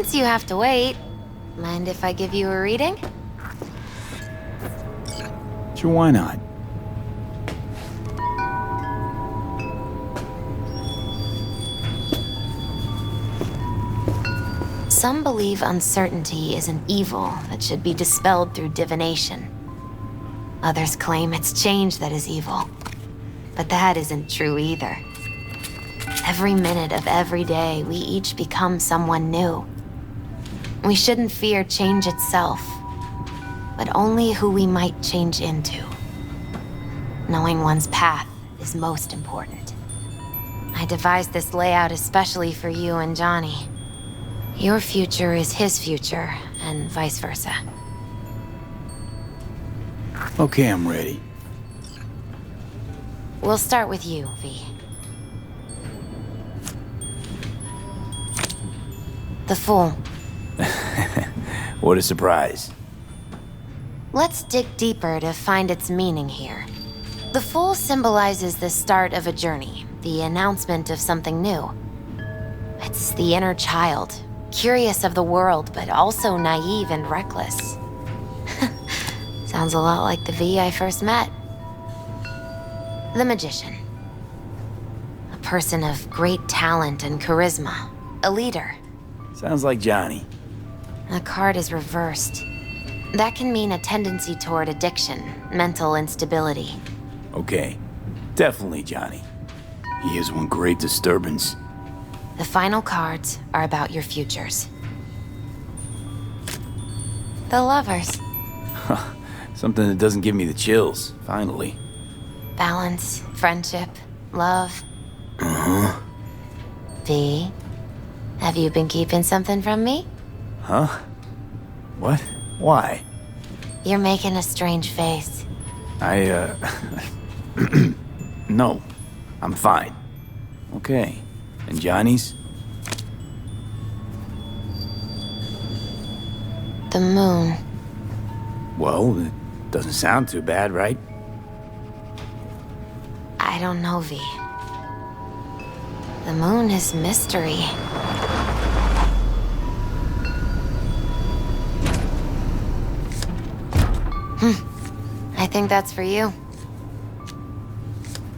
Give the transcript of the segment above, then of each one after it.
Since you have to wait, mind if I give you a reading? Sure, why not? Some believe uncertainty is an evil that should be dispelled through divination. Others claim it's change that is evil. But that isn't true either. Every minute of every day, we each become someone new. We shouldn't fear change itself, but only who we might change into. Knowing one's path is most important. I devised this layout especially for you and Johnny. Your future is his future, and vice versa. Okay, I'm ready. We'll start with you, V. The Fool. What a surprise. Let's dig deeper to find its meaning here. The Fool symbolizes the start of a journey, the announcement of something new. It's the inner child, curious of the world, but also naive and reckless. Sounds a lot like the V I first met. The Magician. A person of great talent and charisma. A leader. Sounds like Johnny. The card is reversed. That can mean a tendency toward addiction, mental instability. Okay, definitely Johnny. He is one great disturbance. The final cards are about your futures. The Lovers. Something that doesn't give me the chills, finally. Balance, friendship, love. Uh-huh. V, have you been keeping something from me? Huh? What? Why? You're making a strange face. No. I'm fine. Okay. And Johnny's? The moon. Well, it doesn't sound too bad, right? I don't know, V. The moon is mystery. I think that's for you.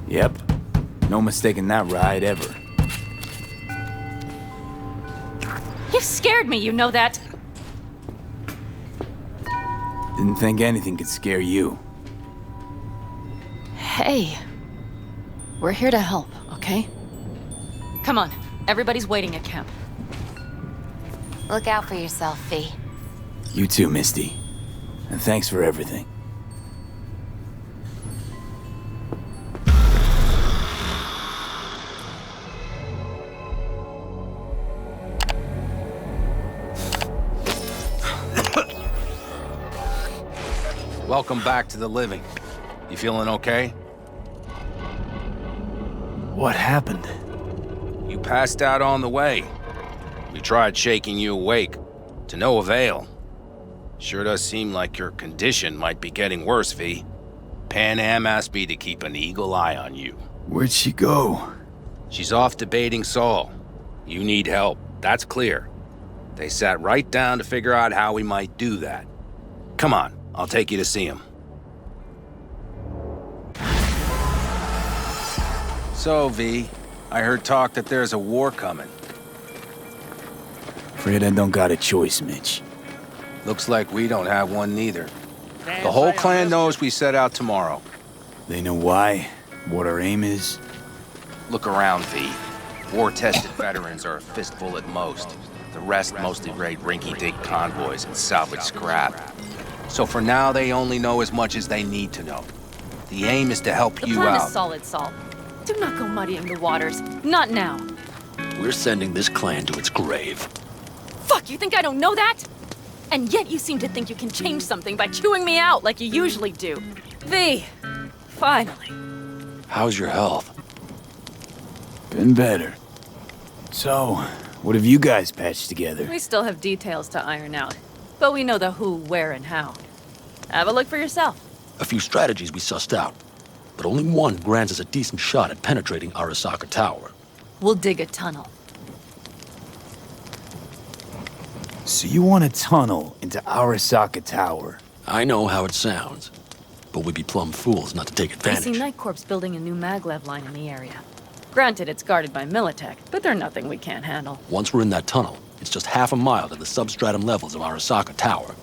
Yep. No mistaking that ride ever. You scared me, you know that? Didn't think anything could scare you. Hey. We're here to help, okay? Come on, everybody's waiting at camp. Look out for yourself, V. You too, Misty. And thanks for everything. Welcome back to the living. You feeling okay? What happened? You passed out on the way. We tried shaking you awake, to no avail. Sure does seem like your condition might be getting worse, V. Pan Am asked me to keep an eagle eye on you. Where'd she go? She's off debating Saul. You need help, that's clear. They sat right down to figure out how we might do that. Come on, I'll take you to see him. So, V, I heard talk that there's a war coming. Afraid I don't got a choice, Mitch. Looks like we don't have one neither. The whole clan knows we set out tomorrow. They know why, what our aim is. Look around, V. War-tested veterans are a fistful at most. The rest mostly raid rinky-dink convoys and salvage scrap. So for now, they only know as much as they need to know. The aim is to help you out. The plan is solid, Saul. Do not go muddying the waters. Not now. We're sending this clan to its grave. Fuck, you think I don't know that? And yet you seem to think you can change something by chewing me out like you usually do. V, finally. How's your health? Been better. So, what have you guys patched together? We still have details to iron out, but we know the who, where, and how. Have a look for yourself. A few strategies we sussed out, but only one grants us a decent shot at penetrating Arasaka Tower. We'll dig a tunnel. So you want a tunnel into Arasaka Tower? I know how it sounds, but we'd be plumb fools not to take I advantage. see Night Corp's building a new maglev line in the area. Granted, it's guarded by Militech, but they're nothing we can't handle. Once we're in that tunnel, it's just half a mile to the substratum levels of Arasaka Tower.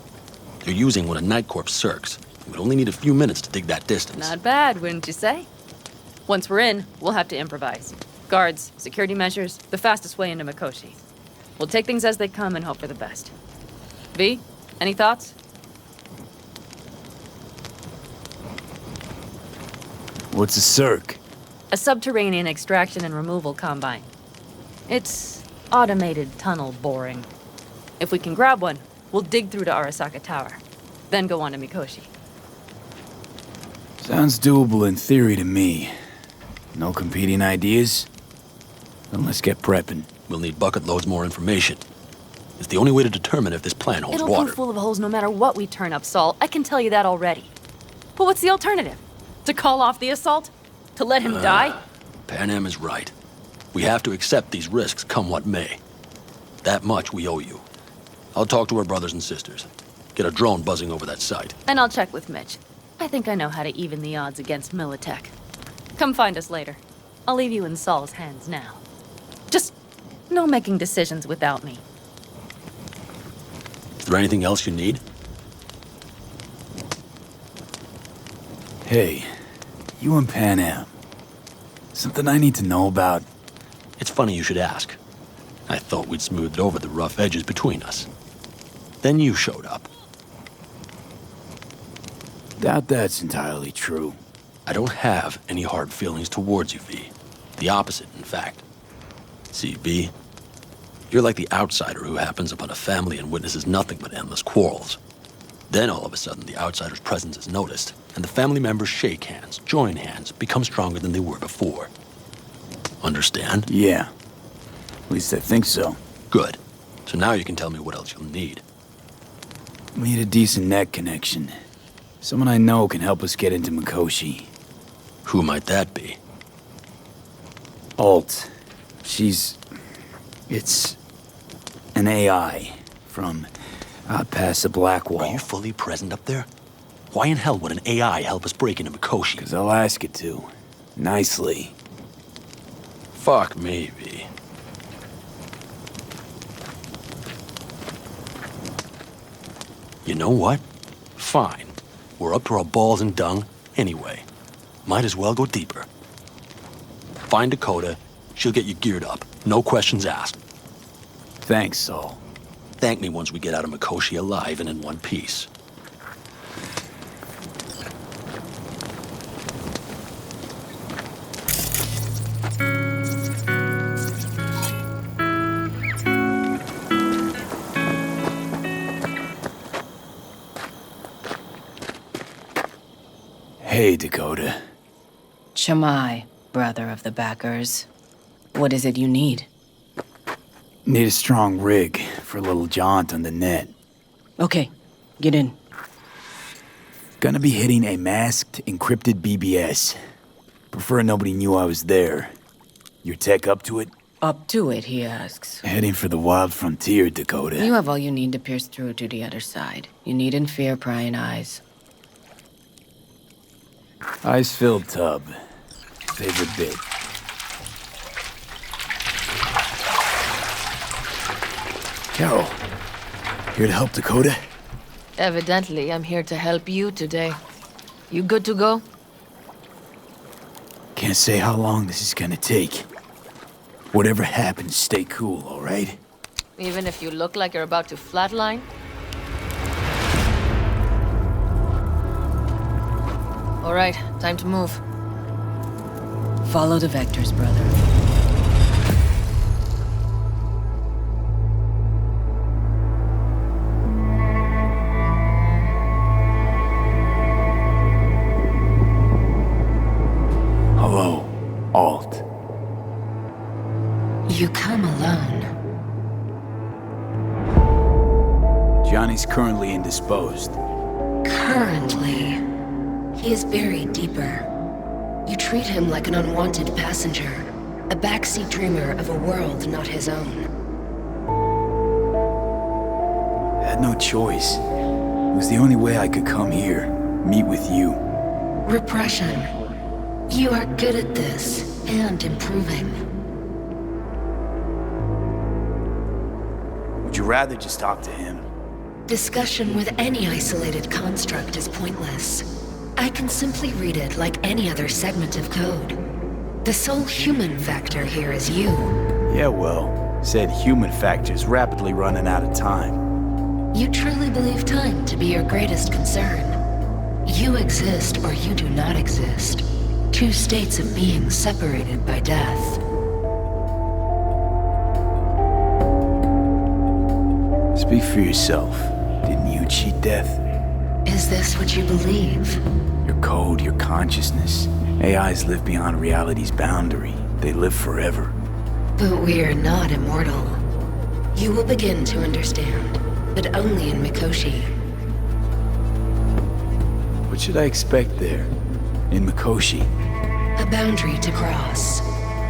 They're using one of Night Corp's circs. We'd only need a few minutes to dig that distance. Not bad, wouldn't you say? Once we're in, we'll have to improvise. Guards, security measures, the fastest way into Mikoshi. We'll take things as they come and hope for the best. V, any thoughts? What's a circ? A subterranean extraction and removal combine. It's automated tunnel boring. If we can grab one, we'll dig through to Arasaka Tower, then go on to Mikoshi. Sounds doable in theory to me. No competing ideas? Then let's get prepping. We'll need bucket loads more information. It's the only way to determine if this plan holds It'll water. prove full of holes no matter what we turn up, Saul. I can tell you that already. But what's the alternative? To call off the assault? To let him die? Pan Am is right. We have to accept these risks come what may. That much we owe you. I'll talk to our brothers and sisters. Get a drone buzzing over that site. And I'll check with Mitch. I think I know how to even the odds against Militech. Come find us later. I'll leave you in Saul's hands now. Just no making decisions without me. Is there anything else you need? Hey, you and Pan Am. Something I need to know about? It's funny you should ask. I thought we'd smoothed over the rough edges between us. Then you showed up. Doubt that's entirely true. I don't have any hard feelings towards you, V. The opposite, in fact. See, V, you're like the outsider who happens upon a family and witnesses nothing but endless quarrels. Then all of a sudden the outsider's presence is noticed, and the family members shake hands, join hands, become stronger than they were before. Understand? Yeah. At least I think so. Good. So now you can tell me what else you'll need. We need a decent net connection. Someone I know can help us get into Mikoshi. Who might that be? Alt. It's an AI from past the Black Wall. Are you fully present up there? Why in hell would an AI help us break into Mikoshi? 'Cause I'll ask it to. Nicely. Fuck me, V. You know what? Fine. We're up to our balls in dung anyway. Might as well go deeper. Find Dakota. She'll get you geared up. No questions asked. Thanks, Saul. Thank me once we get out of Mikoshi alive and in one piece. Hey, Dakota. Shamai, brother of the backers. What is it you need? Need a strong rig for a little jaunt on the net. Okay, get in. Gonna be hitting a masked, encrypted BBS. Prefer nobody knew I was there. Your tech up to it? Up to it, he asks. Heading for the wild frontier, Dakota. You have all you need to pierce through to the other side. You needn't fear prying eyes. Ice-filled tub. Favorite bit. Carol, here to help Dakota? Evidently, I'm here to help you today. You good to go? Can't say how long this is gonna take. Whatever happens, stay cool, all right? Even if you look like you're about to flatline? All right, time to move. Follow the vectors, brother. Hello, Alt. You come alone. Johnny's currently indisposed. Currently, he is buried deeper. You treat him like an unwanted passenger, a backseat dreamer of a world not his own. had no choice. It was the only way I could come here, meet with you. Repression. You are good at this, and improving. Would you rather just talk to him? Discussion with any isolated construct is pointless. I can simply read it like any other segment of code. The sole human factor here is you. Yeah, well, said human factor's rapidly running out of time. You truly believe time to be your greatest concern. You exist or you do not exist. Two states of being separated by death. Speak for yourself. Didn't you cheat death? Is this what you believe? Your code, your consciousness. AIs live beyond reality's boundary. They live forever. But we are not immortal. You will begin to understand, but only in Mikoshi. What should I expect there? In Mikoshi? A boundary to cross.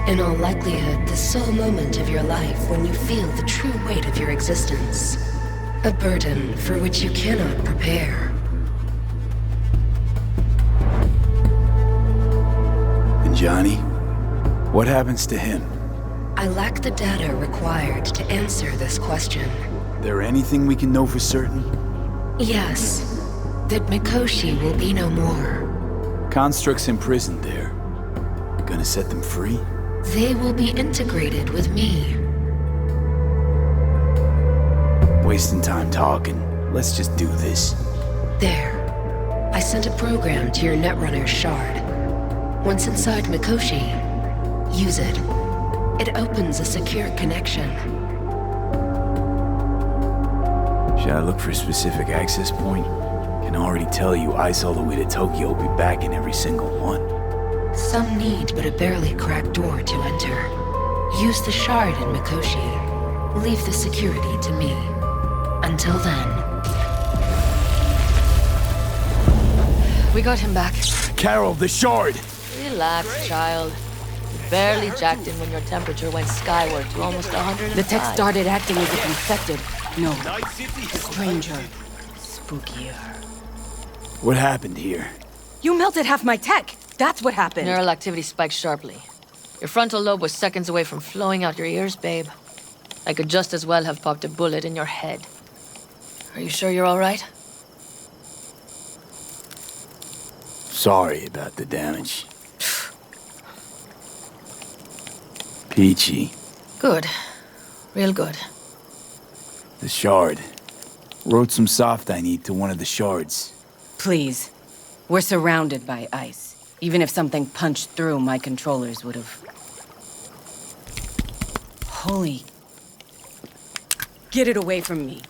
In all likelihood, the sole moment of your life when you feel the true weight of your existence. A burden for which you cannot prepare. And Johnny? What happens to him? I lack the data required to answer this question. There anything we can know for certain? Yes, that Mikoshi will be no more. Constructs imprisoned there. Gonna set them free? They will be integrated with me. Wasting time talking. Let's just do this. There. I sent a program to your Netrunner's shard. Once inside Mikoshi, use it. It opens a secure connection. Should I look for a specific access point? Can already tell you ice all the way to Tokyo will be back in every single one. Some need but a barely cracked door to enter. Use the shard in Mikoshi. Leave the security to me. Until then. We got him back. Carol, the shard! Relax, child. You barely jacked him when your temperature went skyward to almost 105. The tech started acting as if infected. No. Stranger. Spookier. What happened here? You melted half my tech! That's what happened! Neural activity spiked sharply. Your frontal lobe was seconds away from flowing out your ears, babe. I could just as well have popped a bullet in your head. Are you sure you're all right? Sorry about the damage. Peachy. Good. Real good. The shard. Wrote some soft I need to one of the shards. Please. We're surrounded by ice. Even if something punched through, my controllers would have... Holy... Get it away from me.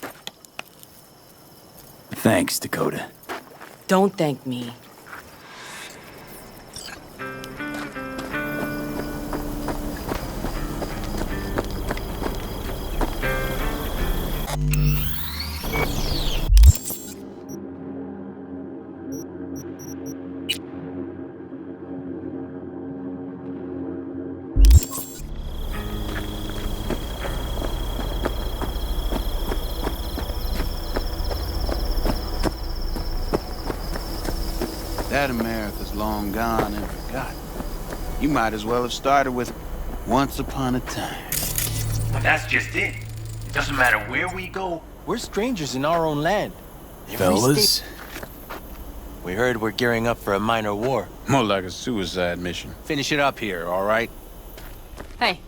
Thanks, Dakota. Don't thank me. That America's long gone and forgotten. You might as well have started with Once Upon a Time. But that's just it. It doesn't matter where we go, we're strangers in our own land. Fellas? We heard we're gearing up for a minor war. More like a suicide mission. Finish it up here, all right? Hey.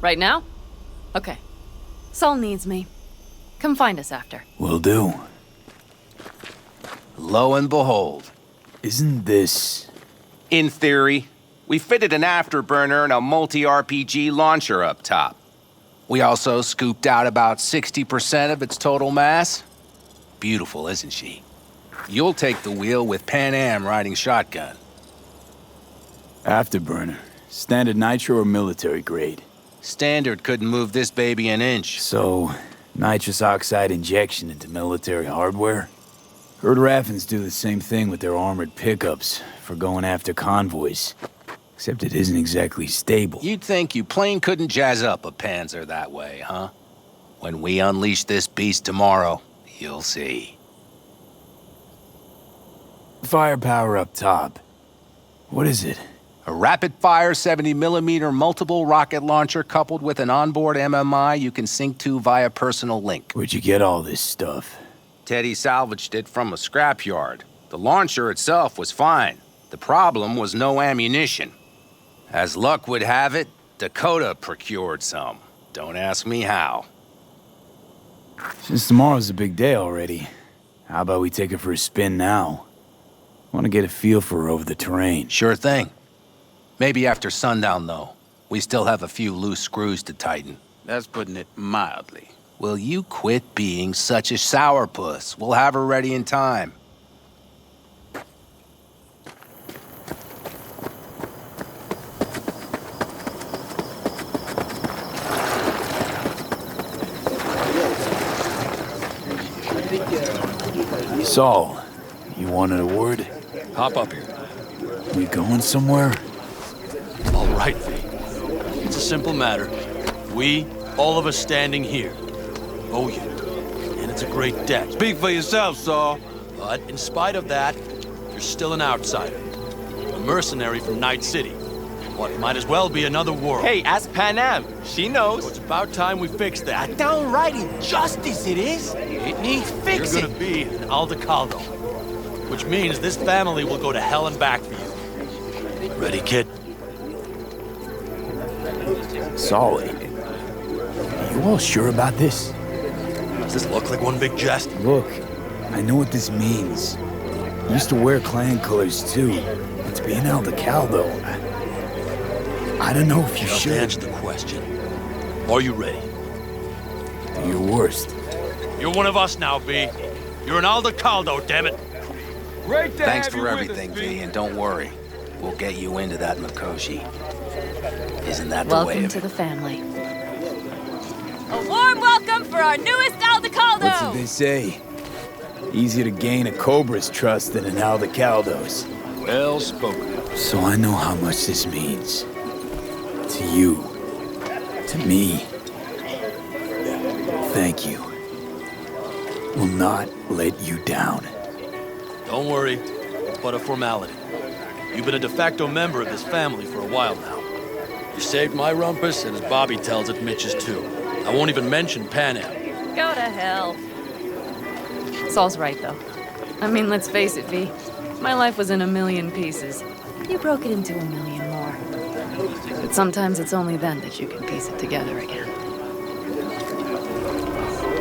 Right now? Okay. Saul needs me. Come find us after. Will do. Lo and behold. Isn't this... In theory, we fitted an afterburner and a multi-RPG launcher up top. We also scooped out about 60% of its total mass. Beautiful, isn't she? You'll take the wheel with Pan Am riding shotgun. Afterburner. Standard nitro or military grade? Standard couldn't move this baby an inch. So, nitrous oxide injection into military hardware? Heard Raffens do the same thing with their armored pickups for going after convoys. Except it isn't exactly stable. You'd think you plain couldn't jazz up a Panzer that way, huh? When we unleash this beast tomorrow, You'll see. Firepower up top. What is it? A rapid-fire 70mm multiple rocket launcher coupled with an onboard MMI you can sync to via personal link. Where'd you get all this stuff? Teddy salvaged it from a scrapyard. The launcher itself was fine. The problem was no ammunition. As luck would have it, Dakota procured some. Don't ask me how. Since tomorrow's a big day already, how about we take it for a spin now? Want to get a feel for her over the terrain. Sure thing. Maybe after sundown, though. We still have a few loose screws to tighten. That's putting it mildly. Will you quit being such a sourpuss? We'll have her ready in time. Saul, you wanted a word? Hop up here. We going somewhere? All right, V. It's a simple matter. We, all of us standing here, owe you. And it's a great debt. Speak for yourself, Saul. But in spite of that, you're still an outsider. A mercenary from Night City. What might as well be another world. Hey, ask Panam. She knows. So it's about time we fix that. Downright injustice it is. It needs fixing. You're gonna be an Aldecaldo. Which means this family will go to hell and back for you. Ready, kid? Saul, are you all sure about this? Does this look like one big jest? Look, I know what this means. I used to wear clan colors too. But to be an Aldecaldo, I don't know if you should. Answer the question. Are you ready? Do your worst. You're one of us now, V. You're an Aldecaldo, damn it. Great to Thanks have you for with everything, us, V, and don't worry. We'll get you into that Mikoshi. Isn't that the way Welcome of to it? the family. A warm welcome for our newest Aldecaldo! What's it they say? Easier to gain a Cobra's trust than an Aldecaldo's. Well spoken. So I know how much this means. To you. To me. Thank you. Will not let you down. Don't worry, it's but a formality. You've been a de facto member of this family for a while now. You saved my rumpus, and as Bobby tells it, Mitch's too. I won't even mention Panam. Go to hell. Saul's right, though. I mean, let's face it, V. My life was in a million pieces. You broke it into a million more. But sometimes it's only then that you can piece it together again.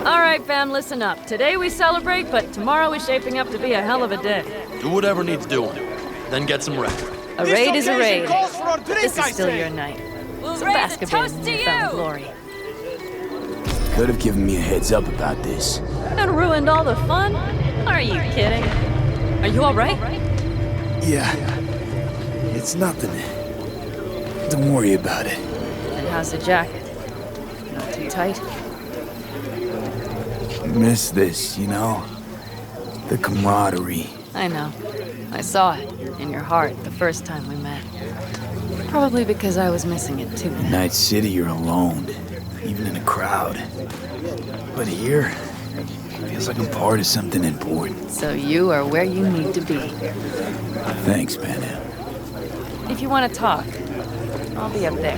All right, fam, listen up. Today we celebrate, but tomorrow is shaping up to be a hell of a day. Do whatever needs doing, then get some rest. A raid is a raid. Calls for a drink, This is I still say. your night. We'll Some raise a basketball toast in to newfound you! glory. Could have given me a heads up about this. And ruined all the fun? Are you kidding? Are you all right? Yeah. It's nothing. Don't worry about it. And how's the jacket? Not too tight? Miss this, you know? The camaraderie. I know. I saw it in your heart the first time we met. Probably because I was missing it too. In Night City, you're alone, even in a crowd. But here, it feels like I'm part of something important. So you are where you need to be. Thanks, Panam. If you want to talk, I'll be up there.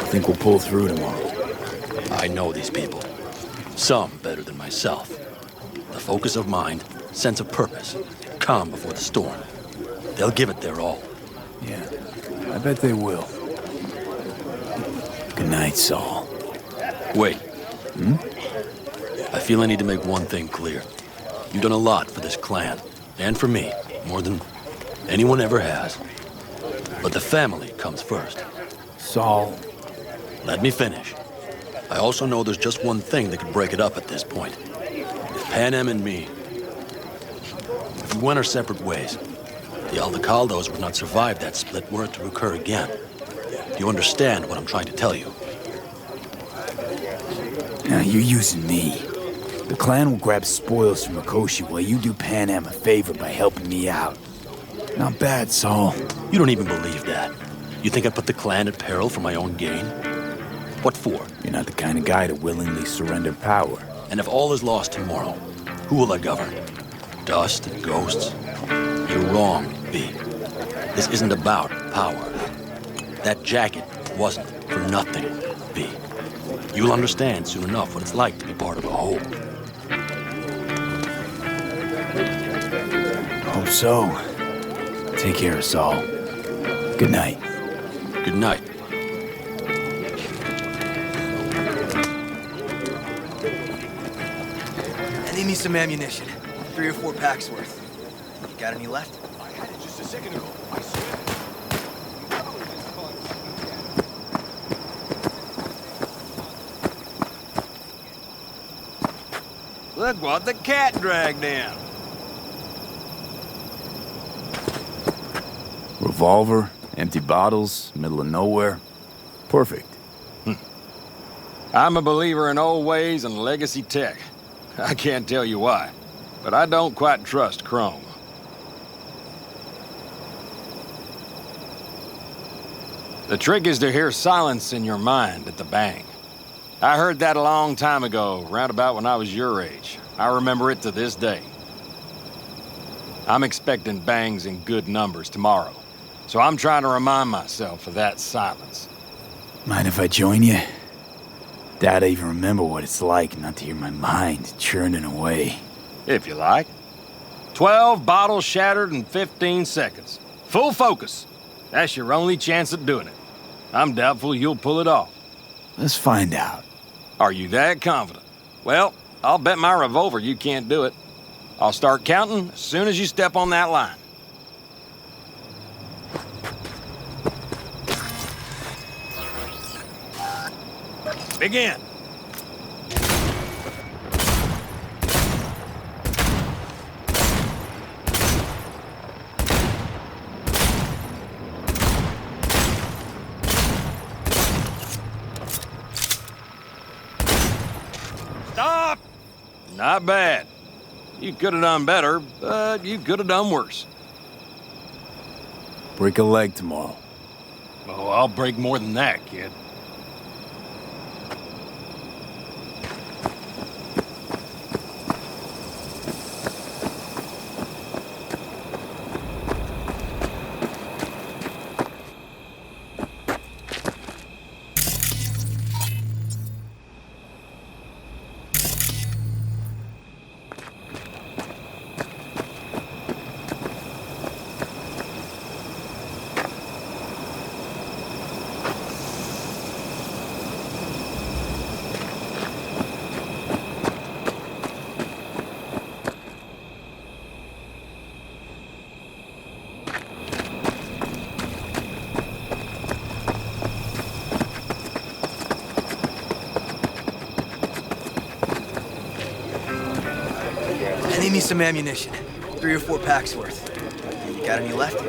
I think we'll pull through tomorrow. I know these people. Some better than myself. The focus of mind, sense of purpose, calm before the storm. They'll give it their all. Yeah, I bet they will. Good night, Saul. Wait. I feel I need to make one thing clear. You've done a lot for this clan, and for me, more than anyone ever has. But the family comes first. Saul. Let me finish. I also know there's just one thing that could break it up at this point. If Panem and me, if we went our separate ways, the Aldecaldos would not survive that split were it to occur again. Do you understand what I'm trying to tell you? Now, you're using me. The clan will grab spoils from Mikoshi while you do Panem a favor by helping me out. Not bad, Saul. You don't even believe that. You think I put the clan at peril for my own gain? What for? You're not the kind of guy to willingly surrender power. And if all is lost tomorrow, who will I govern? Dust and ghosts? You're wrong, V. This isn't about power. That jacket wasn't for nothing, V. You'll understand soon enough what it's like to be part of a whole. Hope so. Take care, Saul. Good night. Good night. I need me some ammunition. 3 or 4 packs worth. You got any left? I had it just a second ago. I swear. Look what the cat dragged in. Revolver, empty bottles, middle of nowhere. Perfect. I'm a believer in old ways and legacy tech. I can't tell you why, but I don't quite trust Chrome. The trick is to hear silence in your mind at the bang. I heard that a long time ago, round about when I was your age. I remember it to this day. I'm expecting bangs in good numbers tomorrow, so I'm trying to remind myself of that silence. Mind if I join you? Doubt I even remember what it's like not to hear my mind churning away. If you like. 12 bottles shattered in 15 seconds. Full focus. That's your only chance at doing it. I'm doubtful you'll pull it off. Let's find out. Are you that confident? Well, I'll bet my revolver you can't do it. I'll start counting as soon as you step on that line. Begin. Stop! Not bad. You could have done better, but you could have done worse. Break a leg tomorrow. Oh, I'll break more than that, kid. I need me some ammunition. 3 or 4 packs worth. You got any left?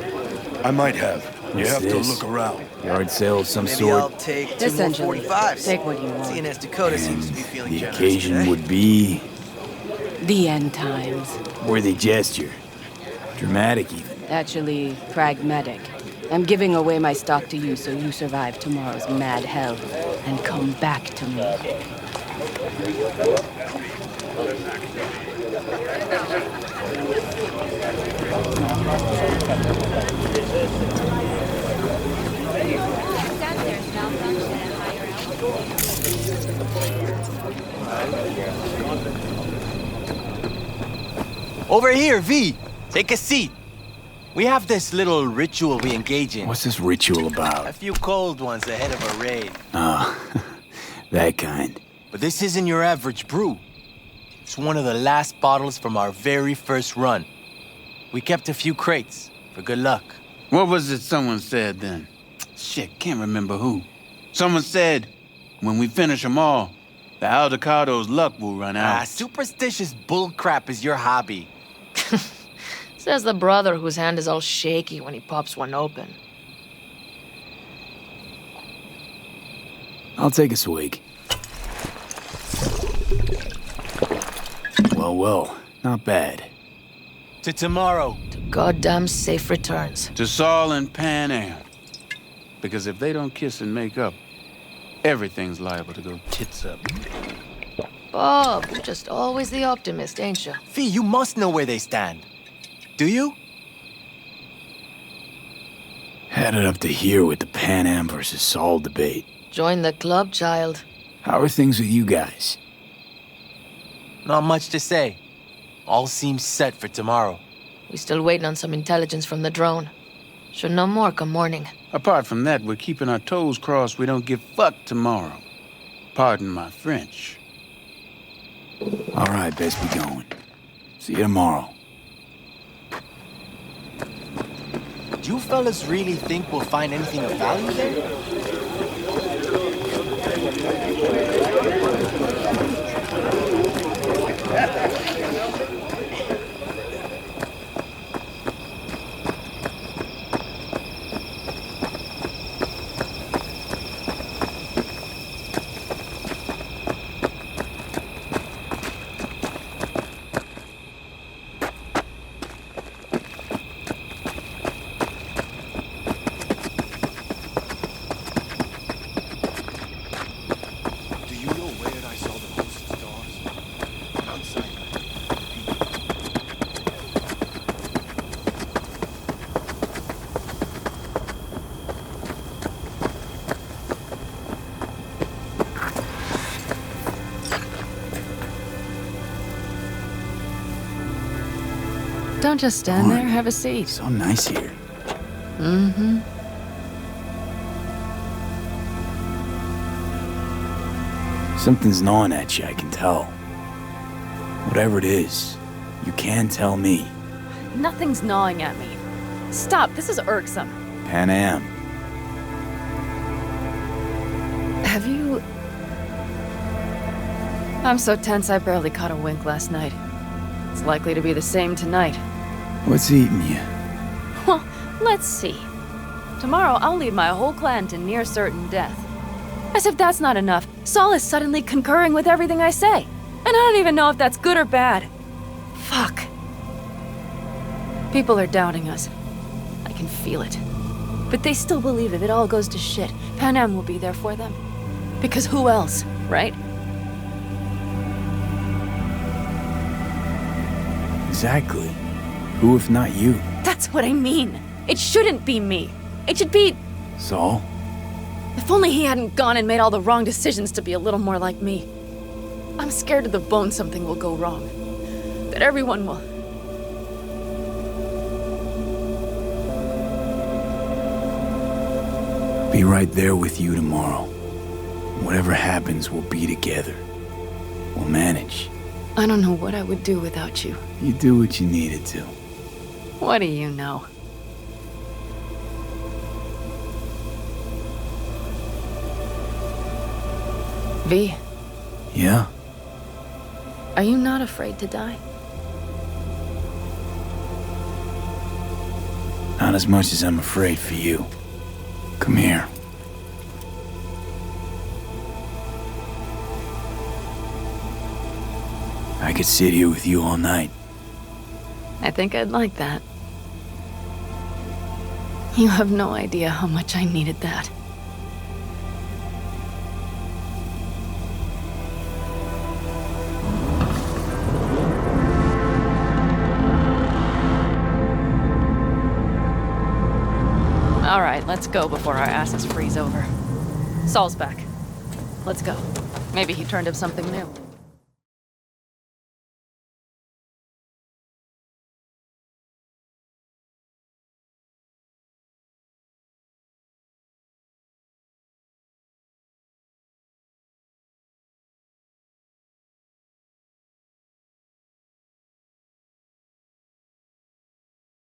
I might have. You What's have this? to look around. Yard sale of some Maybe sort? I'll take 2 more Essentially. 45s. Take what you want. Seeing as Dakota seems to be feeling The generous occasion today. would be The end times. worthy gesture. Dramatic even. Actually, pragmatic. I'm giving away my stock to you so you survive tomorrow's mad hell and come back to me. Over here, V. Take a seat. We have this little ritual we engage in. What's this ritual A about? few cold ones ahead of a raid. Ah, that kind. But this isn't your average brew. It's one of the last bottles from our very first run. We kept a few crates for good luck. What was it someone said then? Shit, can't remember who. Someone said, when we finish them all, the Aldecado's luck will run out. Superstitious bullcrap is your hobby. Says the brother whose hand is all shaky when he pops one open. I'll take a swig. Well, not bad. To tomorrow. Goddamn safe returns. To Saul and Pan Am. Because if they don't kiss and make up, everything's liable to go tits up. Bob, you're just always the optimist, ain't you? Fee, you must know where they stand. Do you? Had it up to here with the Pan Am versus Saul debate. Join the club, child. How are things with you guys? Not much to say. All seems set for tomorrow. We still waiting on some intelligence from the drone. Should know more come morning. Apart from that, we're keeping our toes crossed we don't give fuck tomorrow. Pardon my French. All right, best be going. See you tomorrow. Do you fellas really think we'll find anything of value there? Don't just stand there, have a seat. So nice here. Mm-hmm. Something's gnawing at you, I can tell. Whatever it is, you can tell me. Nothing's gnawing at me. Stop, this is irksome. Pan Am. Have you... I'm so tense I barely caught a wink last night. It's likely to be the same tonight. What's eating you? Well, let's see. Tomorrow I'll lead my whole clan to near certain death. As if that's not enough, Saul is suddenly concurring with everything I say. And I don't even know if that's good or bad. Fuck. People are doubting us. I can feel it. But they still believe if it all goes to shit, Pan Am will be there for them. Because who else, right? Exactly. Who if not you? That's what I mean. It shouldn't be me. It should be... Saul? If only he hadn't gone and made all the wrong decisions to be a little more like me. I'm scared to the bone something will go wrong. That everyone will... Be right there with you tomorrow. Whatever happens, we'll be together. We'll manage. I don't know what I would do without you. You do what you needed to. What do you know? V, Yeah? are you not afraid to die? Not as much as I'm afraid for you. Come here. I could sit here with you all night. I think I'd like that. You have no idea how much I needed that. All right, let's go before our asses freeze over. Saul's back. Let's go. Maybe he turned up something new.